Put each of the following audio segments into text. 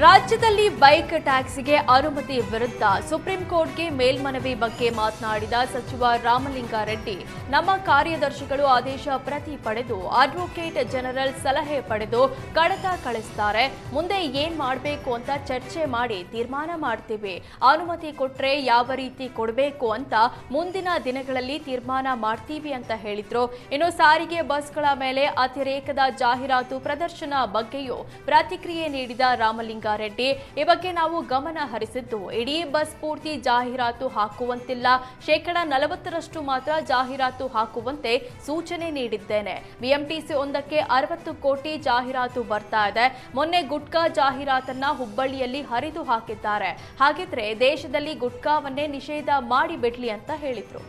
ರಾಜ್ಯದಲ್ಲಿ ಬೈಕ್ ಟ್ಯಾಕ್ಸಿಗೆ ಅನುಮತಿ ವಿರುದ್ಧ ಸುಪ್ರೀಂ ಕೋರ್ಟ್ಗೆ ಮೇಲ್ಮನವಿ ಬಗ್ಗೆ ಮಾತನಾಡಿದ ಸಚಿವ ರಾಮಲಿಂಗಾರೆಡ್ಡಿ, ನಮ್ಮ ಕಾರ್ಯದರ್ಶಿಗಳು ಆದೇಶ ಪ್ರತಿ ಪಡೆದು ಅಡ್ವೊಕೇಟ್ ಜನರಲ್ ಸಲಹೆ ಪಡೆದು ಕಡತ ಕಳಿಸ್ತಾರೆ. ಮುಂದೆ ಏನ್ ಮಾಡಬೇಕು ಅಂತ ಚರ್ಚೆ ಮಾಡಿ ತೀರ್ಮಾನ ಮಾಡ್ತೀವಿ. ಅನುಮತಿ ಕೊಟ್ರೆ ಯಾವ ರೀತಿ ಕೊಡಬೇಕು ಅಂತ ಮುಂದಿನ ದಿನಗಳಲ್ಲಿ ತೀರ್ಮಾನ ಮಾಡ್ತೀವಿ ಅಂತ ಹೇಳಿದ್ರು. ಇನ್ನು ಸಾರಿಗೆ ಬಸ್ಗಳ ಮೇಲೆ ಅತಿರೇಕದ ಜಾಹೀರಾತು ಪ್ರದರ್ಶನ ಬಗ್ಗೆಯೂ ಪ್ರತಿಕ್ರಿಯೆ ನೀಡಿದ ರಾಮಲಿಂಗಾರೆಡ್ಡಿ, ಈ ಬಗ್ಗೆ ನಾವು ಗಮನ ಹರಿಸಿದ್ದು ಇಡೀ ಬಸ್ ಪೂರ್ತಿ ಜಾಹೀರಾತು ಹಾಕುವಂತಿಲ್ಲ, 40% ಮಾತ್ರ ಜಾಹೀರಾತು ಹಾಕುವಂತೆ ಸೂಚನೆ ನೀಡಿದ್ದೇನೆ. ಬಿಎಂಟಿಸಿ ಒಂದಕ್ಕೆ 60 ಕೋಟಿ ಜಾಹೀರಾತು ಬರ್ತಾ ಇದೆ. ಮೊನ್ನೆ ಗುಟ್ಕಾ ಜಾಹೀರಾತನ್ನ ಹುಬ್ಬಳ್ಳಿಯಲ್ಲಿ ಹರಿದು ಹಾಕಿದ್ದಾರೆ. ಹಾಗಿದ್ರೆ ದೇಶದಲ್ಲಿ ಗುಟ್ಕಾವನ್ನೇ ನಿಷೇಧ ಮಾಡಿಬಿಡ್ಲಿ ಅಂತ ಹೇಳಿದ್ರು.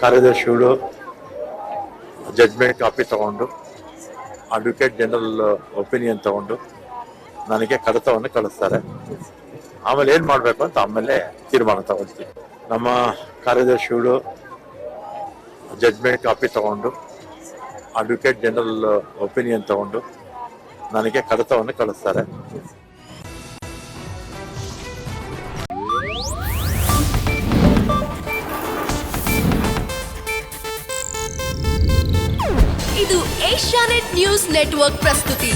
ಕಾರ್ಯದರ್ಶಿಗಳು ಜಡ್ಜ್ಮೆಂಟ್ ಕಾಪಿ ತಗೊಂಡು ಅಡ್ವೊಕೇಟ್ ಜನರಲ್ ಒಪಿನಿಯನ್ ತಗೊಂಡು ನನಗೆ ಕಡತವನ್ನು ಕಳಿಸ್ತಾರೆ. ಆಮೇಲೆ ಏನು ಮಾಡಬೇಕು ಅಂತ ಆಮೇಲೆ ತೀರ್ಮಾನ ತಗೊಳ್ತೀವಿ. ನಮ್ಮ ಕಾರ್ಯದರ್ಶಿಗಳು ಜಡ್ಜ್ಮೆಂಟ್ ಕಾಪಿ ತಗೊಂಡು ಅಡ್ವೊಕೇಟ್ ಜನರಲ್ ಒಪಿನಿಯನ್ ತಗೊಂಡು ನನಗೆ ಕಡತವನ್ನು ಕಳಿಸ್ತಾರೆ. ಇದು ಏಷ್ಯಾನೆಟ್ ನ್ಯೂಸ್ ನೆಟ್ವರ್ಕ್ ಪ್ರಸ್ತುತಿ.